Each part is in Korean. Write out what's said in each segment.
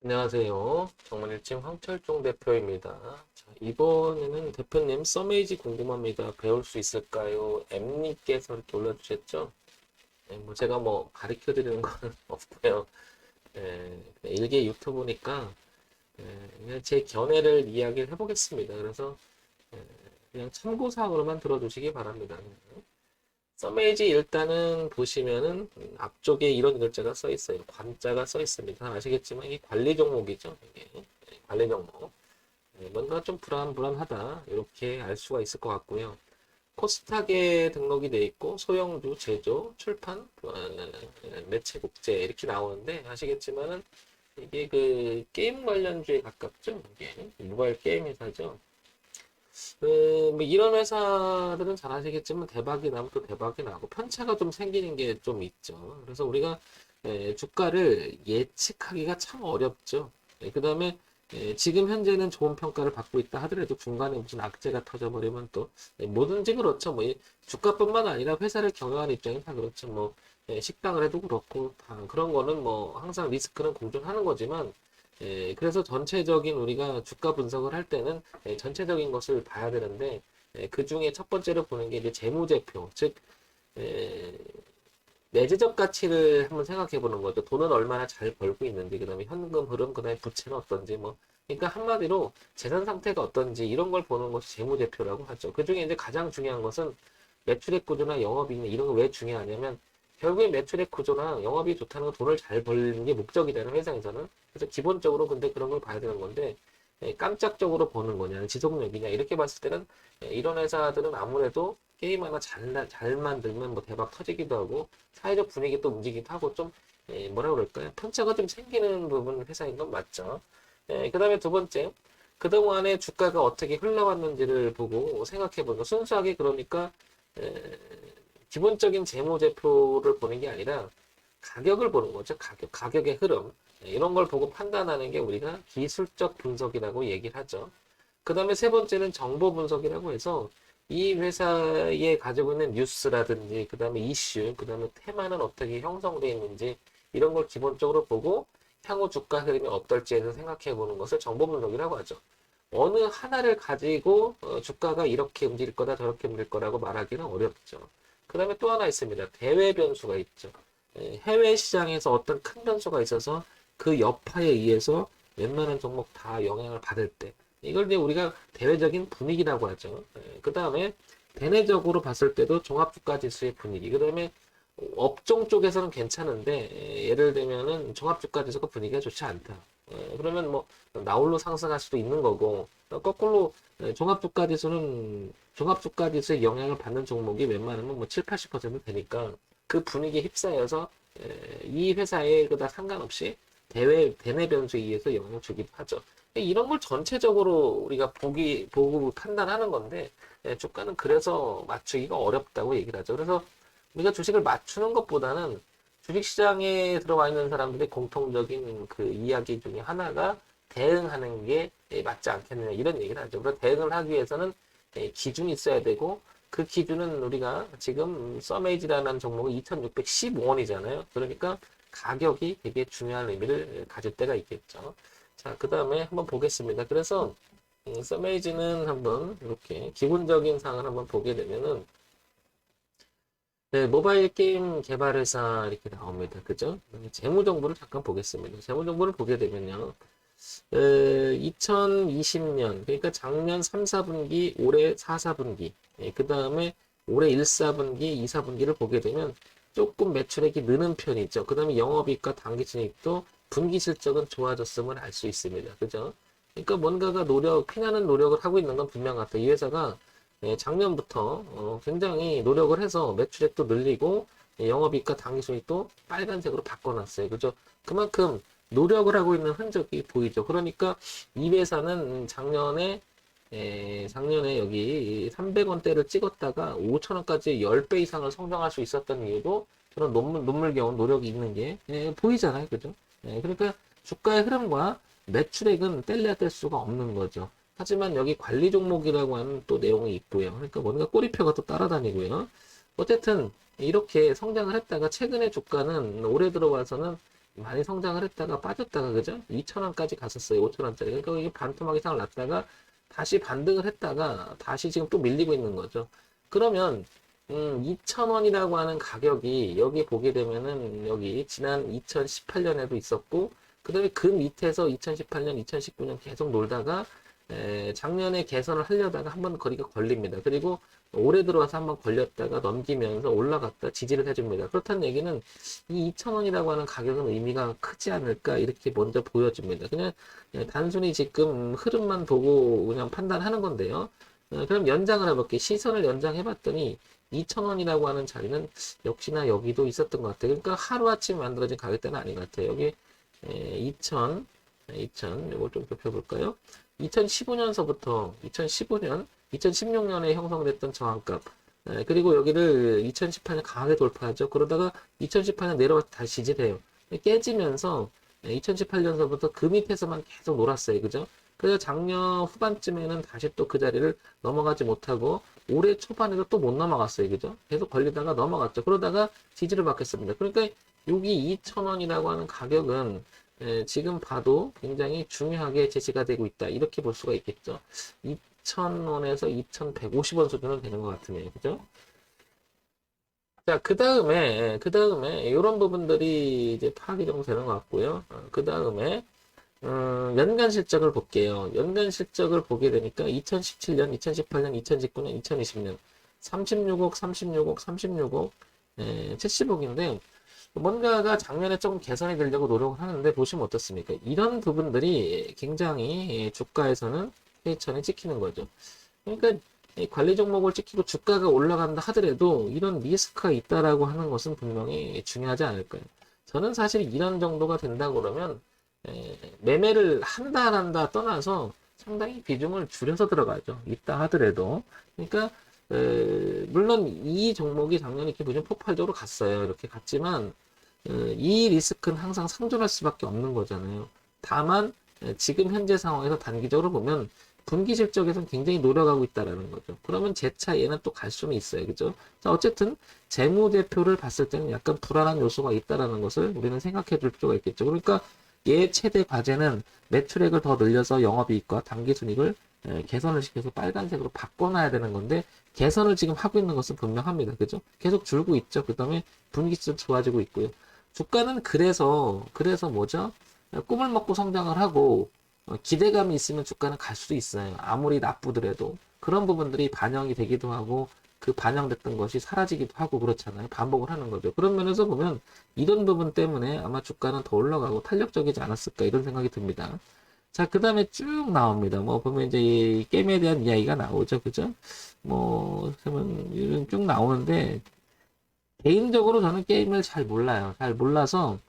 안녕하세요. 정만일침 황철종 대표입니다. 자, 이번에는 대표님 써메이지 궁금합니다. 배울 수 있을까요? M님께서 이렇게 올려주셨죠? 네, 뭐 제가 뭐 가르쳐 드리는 건 없고요. 그냥 일개 유튜브니까 그냥 제 견해를 이야기를 해보겠습니다. 그래서 그냥 참고사항으로만 들어주시기 바랍니다. 써메이지 일단은 보시면은 앞쪽에 이런 글자가 써 있어요. 관자가 써 있습니다. 아시겠지만 이게 관리 종목이죠. 이게 관리 종목. 뭔가 좀 불안불안하다 이렇게 알 수가 있을 것 같고요. 코스닥에 등록이 돼 있고 소형주, 제조, 출판, 매체 국제 이렇게 나오는데 아시겠지만은 이게 그 게임 관련주에 가깝죠. 이게 모바일 게임 회사죠. 뭐 이런 회사들은 잘 아시겠지만 대박이 나면 또 대박이 나고 편차가 좀 생기는 게 좀 있죠. 그래서 우리가 주가를 예측하기가 참 어렵죠. 그 다음에 지금 현재는 좋은 평가를 받고 있다 하더라도 중간에 무슨 악재가 터져버리면 또 뭐든지 그렇죠. 뭐 주가뿐만 아니라 회사를 경영하는 입장이 다 그렇죠. 뭐 식당을 해도 그렇고 다 그런 거는 뭐 항상 리스크는 공존하는 거지만 그래서 전체적인 우리가 주가 분석을 할 때는 전체적인 것을 봐야 되는데 그 중에 첫 번째로 보는 게 이제 재무제표, 즉 에, 내재적 가치를 한번 생각해 보는 거죠. 돈은 얼마나 잘 벌고 있는지, 그다음에 현금 흐름, 그다음에 부채는 어떤지 뭐. 그러니까 한마디로 재산 상태가 어떤지 이런 걸 보는 것이 재무제표라고 하죠. 그 중에 이제 가장 중요한 것은 매출액 구조나 영업이익 이런 거 왜 중요하냐면 결국에 매출액 구조나 영업이 좋다는 건 돈을 잘 벌는 게 목적이잖아요, 회사에서는. 그래서 기본적으로 근데 그런 걸 봐야 되는 건데 깜짝적으로 보는 거냐, 지속력이냐 이렇게 봤을 때는 이런 회사들은 아무래도 게임 하나 잘 만들면 뭐 대박 터지기도 하고 사회적 분위기 또 움직이기도 하고 좀 뭐라 그럴까요? 편차가 좀 생기는 부분 회사인 건 맞죠. 그 다음에 두 번째, 그동안에 주가가 어떻게 흘러왔는지를 보고 생각해 보는 거. 순수하게 그러니까 에, 기본적인 재무제표를 보는 게 아니라 가격을 보는 거죠. 가격의 흐름. 이런 걸 보고 판단하는 게 우리가 기술적 분석이라고 얘기를 하죠. 그 다음에 세 번째는 정보 분석이라고 해서 이 회사에 가지고 있는 뉴스라든지, 그 다음에 이슈, 그 다음에 테마는 어떻게 형성되어 있는지, 이런 걸 기본적으로 보고 향후 주가 흐름이 어떨지에 대해서 생각해 보는 것을 정보 분석이라고 하죠. 어느 하나를 가지고 주가가 이렇게 움직일 거다 저렇게 움직일 거라고 말하기는 어렵죠. 그 다음에 또 하나 있습니다. 대외 변수가 있죠. 해외 시장에서 어떤 큰 변수가 있어서 그 여파에 의해서 웬만한 종목 다 영향을 받을 때 이걸 이제 우리가 대외적인 분위기라고 하죠. 그 다음에 대내적으로 봤을 때도 종합주가지수의 분위기. 그 다음에 업종 쪽에서는 괜찮은데 예를 들면은 종합주가지수가 분위기가 좋지 않다. 그러면 뭐 나홀로 상승할 수도 있는 거고 거꾸로 종합주가지수는 종합주가지수의 영향을 받는 종목이 웬만하면 뭐 7, 80% 되니까 그 분위기에 휩싸여서 이 회사에 그다 상관없이 대내 변수에 의해서 영향을 주기도 하죠. 이런 걸 전체적으로 우리가 보고 판단하는 건데 주가는 그래서 맞추기가 어렵다고 얘기를 하죠. 그래서 우리가 주식을 맞추는 것보다는 주식시장에 들어와 있는 사람들의 공통적인 그 이야기 중에 하나가 대응하는 게 맞지 않겠느냐 이런 얘기를 하죠. 그래서 대응을 하기 위해서는 기준이 있어야 되고 그 기준은 우리가 지금 써메이지라는 종목은 2,615원이잖아요. 그러니까 가격이 되게 중요한 의미를 가질 때가 있겠죠. 자, 그 다음에 한번 보겠습니다. 그래서 써메이지는 한번 이렇게 기본적인 사항을 한번 보게 되면은 네, 모바일 게임 개발 회사 이렇게 나옵니다. 그죠? 재무 정보를 잠깐 보겠습니다. 재무 정보를 보게 되면요. 2020년, 그러니까 작년 3, 4분기, 올해 4, 4분기, 그 다음에 올해 1, 4분기, 2, 4분기를 보게 되면 조금 매출액이 느는 편이죠. 그 다음에 영업이익과 당기순이익도 분기 실적은 좋아졌음을 알 수 있습니다. 그죠? 그러니까 뭔가가 피나는 노력을 하고 있는 건 분명 같아요. 이 회사가 작년부터 굉장히 노력을 해서 매출액도 늘리고 영업이익과 당기순이익도 빨간색으로 바꿔놨어요. 그죠? 그만큼 노력을 하고 있는 흔적이 보이죠. 그러니까 이 회사는 작년에 여기 300원대를 찍었다가 5천원까지 10배 이상을 성장할 수 있었던 이유도 저런 눈물겨운 노력이 있는 게 보이잖아요. 그죠? 그러니까 주가의 흐름과 매출액은 뗄래야 뗄 수가 없는 거죠. 하지만 여기 관리 종목이라고 하는 또 내용이 있고요. 그러니까 뭔가 꼬리표가 또 따라다니고요. 어쨌든 이렇게 성장을 했다가 최근에 주가는 올해 들어와서는 많이 성장을 했다가 빠졌다가, 그죠? 2,000원까지 갔었어요. 5,000원짜리. 그러니까 이게 반토막 이상을 났다가 다시 반등을 했다가 다시 지금 또 밀리고 있는 거죠. 그러면 2,000원이라고 하는 가격이 여기 보게 되면은 여기 지난 2018년에도 있었고, 그 다음에 그 밑에서 2018년, 2019년 계속 놀다가 작년에 개선을 하려다가 한번 거리가 걸립니다. 그리고 올해 들어와서 한번 걸렸다가 넘기면서 올라갔다 지지를 해줍니다. 그렇다는 얘기는 이 2,000원이라고 하는 가격은 의미가 크지 않을까 이렇게 먼저 보여집니다. 그냥 단순히 지금 흐름만 보고 그냥 판단하는 건데요. 그럼 연장을 해볼게요. 시선을 연장해봤더니 2,000원이라고 하는 자리는 역시나 여기도 있었던 것 같아요. 그러니까 하루아침에 만들어진 가격대는 아닌 것 같아요. 여기 2,000, 이걸 좀 좁혀볼까요? 2015년서부터 2015년, 2016년에 형성됐던 저항값, 그리고 여기를 2018년 강하게 돌파하죠. 그러다가 2018년 내려와서 다시 지지돼요. 깨지면서 2018년서부터 그 밑에서만 계속 놀았어요. 그죠? 그래서 작년 후반쯤에는 다시 또 그 자리를 넘어가지 못하고 올해 초반에도 또 못 넘어갔어요. 그죠? 계속 걸리다가 넘어갔죠. 그러다가 지지를 받겠습니다. 그러니까 여기 2,000원이라고 하는 가격은 지금 봐도 굉장히 중요하게 제시가 되고 있다. 이렇게 볼 수가 있겠죠. 2,000원에서 2,150원 수준은 되는 것 같으네요. 그죠? 자, 그 다음에, 이런 부분들이 이제 파악이 좀 되는 것 같고요. 그 다음에, 연간 실적을 볼게요. 연간 실적을 보게 되니까 2017년, 2018년, 2019년, 2020년 36억, 36억, 36억, 70억인데 뭔가가 작년에 조금 개선이 되려고 노력을 하는데 보시면 어떻습니까? 이런 부분들이 굉장히 주가에서는 회의선에 찍히는 거죠. 그러니까 이 관리 종목을 찍히고 주가가 올라간다 하더라도 이런 리스크가 있다라고 하는 것은 분명히 중요하지 않을까요? 저는 사실 이런 정도가 된다 그러면 매매를 한다 안 한다 떠나서 상당히 비중을 줄여서 들어가죠. 있다 하더라도. 그러니까 물론 이 종목이 작년에 이렇게 비중 폭발적으로 갔어요. 이렇게 갔지만 이 리스크는 항상 상존할 수밖에 없는 거잖아요. 다만 지금 현재 상황에서 단기적으로 보면 분기 실적에서는 굉장히 노력하고 있다라는 거죠. 그러면 재차 얘는 또 갈 수는 있어요. 그죠? 자, 어쨌든 재무제표를 봤을 때는 약간 불안한 요소가 있다라는 것을 우리는 생각해 줄 필요가 있겠죠. 그러니까 얘 최대 과제는 매출액을 더 늘려서 영업이익과 당기순이익을 개선을 시켜서 빨간색으로 바꿔놔야 되는 건데 개선을 지금 하고 있는 것은 분명합니다. 그죠? 계속 줄고 있죠. 그 다음에 분기점 좋아지고 있고요. 주가는 그래서 뭐죠? 꿈을 먹고 성장을 하고 기대감이 있으면 주가는 갈 수도 있어요. 아무리 나쁘더라도 그런 부분들이 반영이 되기도 하고 그 반영됐던 것이 사라지기도 하고 그렇잖아요. 반복을 하는 거죠. 그런 면에서 보면 이런 부분 때문에 아마 주가는 더 올라가고 탄력적이지 않았을까 이런 생각이 듭니다. 자, 그 다음에 쭉 나옵니다. 뭐 보면 이제 이 게임에 대한 이야기가 나오죠. 그죠? 뭐 그러면 이런 쭉 나오는데 개인적으로 저는 게임을 잘 몰라요. 잘 몰라서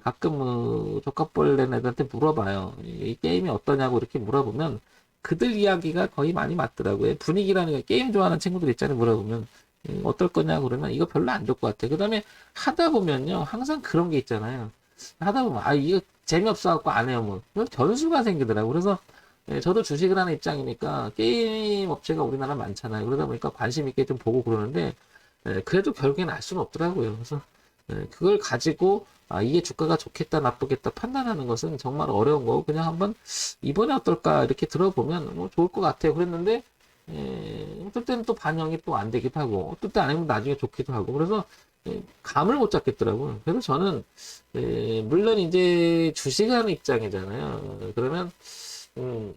가끔 조카뻘된 애들한테 물어봐요. 이 게임이 어떠냐고 이렇게 물어보면 그들 이야기가 거의 많이 맞더라고요. 분위기라는 게 게임 좋아하는 친구들 있잖아요. 물어보면 어떨 거냐고 그러면 이거 별로 안 좋을 것 같아요. 그 다음에 하다 보면요. 항상 그런 게 있잖아요. 하다 보면 아 이거 재미없어 갖고 안 해요. 뭐 그런 변수가 생기더라고요. 그래서 저도 주식을 하는 입장이니까 게임 업체가 우리나라 많잖아요. 그러다 보니까 관심 있게 좀 보고 그러는데 그래도 결국에는 알 수는 없더라고요. 그래서 그걸 가지고 아 이게 주가가 좋겠다 나쁘겠다 판단하는 것은 정말 어려운 거고 그냥 한번 이번에 어떨까 이렇게 들어보면 뭐 좋을 것 같아요. 그랬는데 어떨 때는 또 반영이 또 안 되기도 하고 어떨 때 아니면 나중에 좋기도 하고 그래서 감을 못 잡겠더라고요. 그래서 저는 물론 이제 주식을 하는 입장이잖아요. 그러면 음,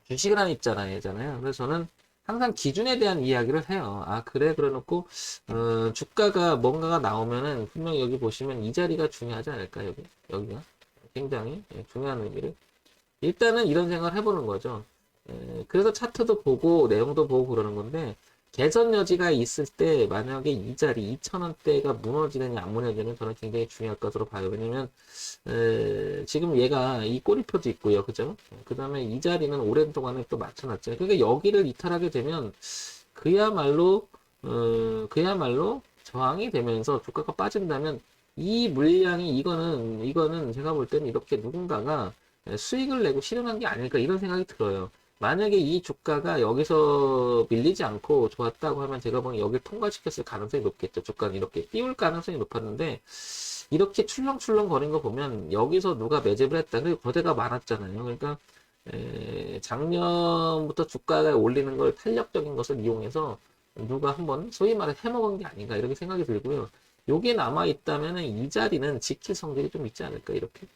주식을 하는 입장이잖아요. 그래서 저는 항상 기준에 대한 이야기를 해요. 아, 그래? 그래 놓고, 주가가 뭔가가 나오면은, 분명히 여기 보시면 이 자리가 중요하지 않을까, 여기가. 굉장히 중요한 의미를. 일단은 이런 생각을 해보는 거죠. 그래서 차트도 보고, 내용도 보고 그러는 건데, 개선 여지가 있을 때, 만약에 이 자리, 2,000원대가 무너지느냐, 안 무너지느냐, 저는 굉장히 중요할 것으로 봐요. 왜냐면, 지금 얘가 이 꼬리표도 있고요. 그죠? 그 다음에 이 자리는 오랜 동안에 또 맞춰놨죠. 그러니까 여기를 이탈하게 되면 그야말로, 그야말로 저항이 되면서 주가가 빠진다면 이 물량이 이거는 제가 볼 때는 이렇게 누군가가 수익을 내고 실현한 게 아닐까 이런 생각이 들어요. 만약에 이 주가가 여기서 밀리지 않고 좋았다고 하면 제가 보기엔 여기를 통과시켰을 가능성이 높겠죠. 주가는 이렇게 띄울 가능성이 높았는데 이렇게 출렁출렁 거린 거 보면 여기서 누가 매집을 했다. 그리고 거래가 많았잖아요. 그러니까 작년부터 주가가 올리는 걸 탄력적인 것을 이용해서 누가 한번 소위 말해 해먹은 게 아닌가 이렇게 생각이 들고요. 요게 남아 있다면 이 자리는 지킬 성질이 좀 있지 않을까 이렇게.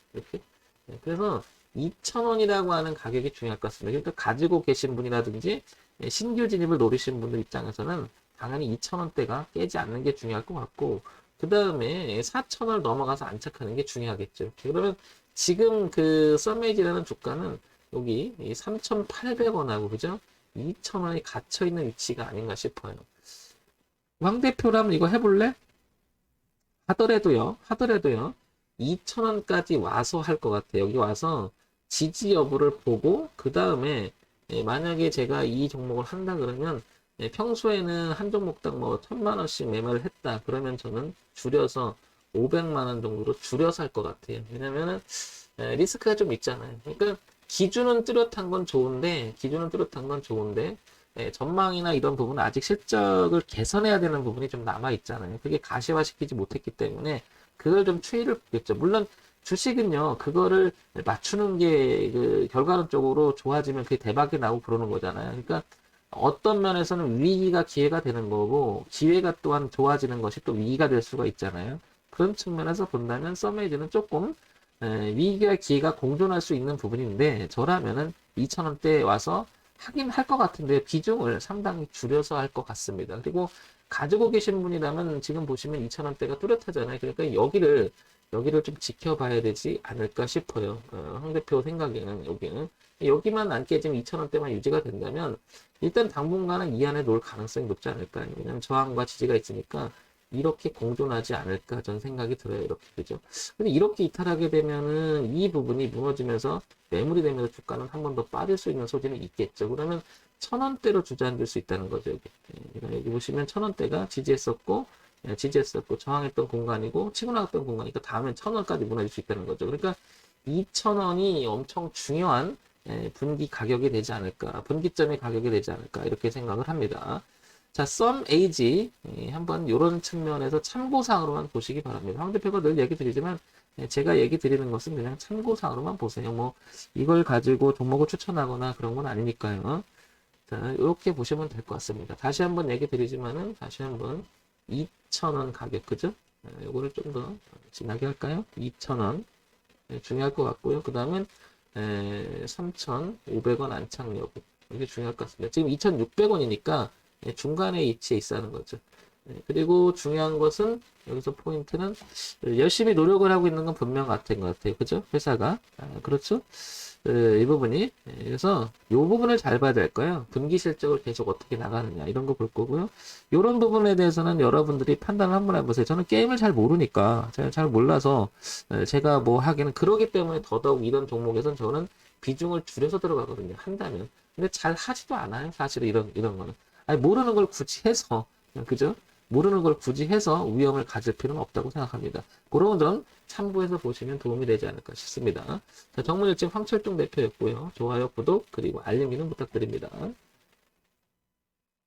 그래서 2,000원이라고 하는 가격이 중요할 것 같습니다. 그러니까 가지고 계신 분이라든지 신규 진입을 노리신 분들 입장에서는 당연히 2,000원대가 깨지 않는 게 중요할 것 같고, 그 다음에 4,000원을 넘어가서 안착하는 게 중요하겠죠. 그러면 지금 그 썸메이지라는 주가는 여기 3,800원하고 그죠? 2,000원이 갇혀있는 위치가 아닌가 싶어요. 황 대표라면 이거 해볼래? 하더라도요, 2,000원까지 와서 할 것 같아요. 여기 와서 지지 여부를 보고, 그 다음에 만약에 제가 이 종목을 한다 그러면 평소에는 한 종목당 뭐 1,000만 원씩 매매를 했다. 그러면 저는 줄여서 500만 원 정도로 줄여서 할 것 같아요. 왜냐면은 리스크가 좀 있잖아요. 그러니까 기준은 뚜렷한 건 좋은데, 전망이나 이런 부분은 아직 실적을 개선해야 되는 부분이 좀 남아 있잖아요. 그게 가시화시키지 못했기 때문에 그걸 좀 추이를 보겠죠. 물론 주식은요, 그거를 맞추는 게 그 결과론적으로 좋아지면 그게 대박이 나고 그러는 거잖아요. 그러니까 어떤 면에서는 위기가 기회가 되는 거고, 기회가 또한 좋아지는 것이 또 위기가 될 수가 있잖아요. 그런 측면에서 본다면 썸메이지는 조금 위기와 기회가 공존할 수 있는 부분인데, 저라면은 2,000원대에 와서 하긴 할 것 같은데 비중을 상당히 줄여서 할 것 같습니다. 그리고 가지고 계신 분이라면 지금 보시면 2,000원대가 뚜렷하잖아요. 그러니까 여기를 좀 지켜봐야 되지 않을까 싶어요. 황 대표 생각에는 여기만 안 깨지면 2,000원대만 유지가 된다면 일단 당분간은 이 안에 놓을 가능성이 높지 않을까요? 왜냐면 저항과 지지가 있으니까 이렇게 공존하지 않을까 저는 생각이 들어요. 이렇게 그죠? 근데 이렇게 이탈하게 되면은 이 부분이 무너지면서 매물이 되면서 주가는 한 번 더 빠질 수 있는 소지는 있겠죠. 그러면 1,000원대로 주저앉을 수 있다는 거죠. 여기 보시면 1,000원대가 지지했었고 저항했던 공간이고 치고 나갔던 공간이니까 다음엔 1,000원까지 무너질 수 있다는 거죠. 그러니까 2,000원이 엄청 중요한 분기 가격이 되지 않을까, 분기점의 가격이 되지 않을까 이렇게 생각을 합니다. 자, 썸에이지 한번 이런 측면에서 참고사항으로만 보시기 바랍니다. 황 대표가 늘 얘기 드리지만 제가 얘기 드리는 것은 그냥 참고사항으로만 보세요. 뭐 이걸 가지고 종목을 추천하거나 그런 건 아니니까요. 자, 이렇게 보시면 될 것 같습니다. 다시 한번 얘기 드리지만은 다시 한번 2,000원 가격 그죠? 요거를 좀 더 진하게 할까요? 2,000원 중요할 것 같고요. 그 다음은 3,500원 안착 여부 이게 중요할 것 같습니다. 지금 2,600원이니까 중간에 위치해 있다는 거죠. 그리고 중요한 것은 여기서 포인트는 열심히 노력을 하고 있는 건 분명 같은 것 같아요. 그죠? 회사가. 그렇죠? 이 부분이. 그래서 이 부분을 잘 봐야 될 거예요. 분기 실적을 계속 어떻게 나가느냐 이런 거 볼 거고요. 이런 부분에 대해서는 여러분들이 판단을 한번 해보세요. 저는 게임을 잘 모르니까 제가 잘 몰라서 제가 뭐 하기는 그러기 때문에 더더욱 이런 종목에서는 저는 비중을 줄여서 들어가거든요. 한다면. 근데 잘 하지도 않아요. 사실은 이런 거는. 아니, 모르는 걸 굳이 해서, 그죠? 모르는 걸 굳이 해서 위험을 가질 필요는 없다고 생각합니다. 그런 점 참고해서 보시면 도움이 되지 않을까 싶습니다. 자, 정문일증 황철중 대표였고요. 좋아요, 구독, 그리고 알림기능 부탁드립니다.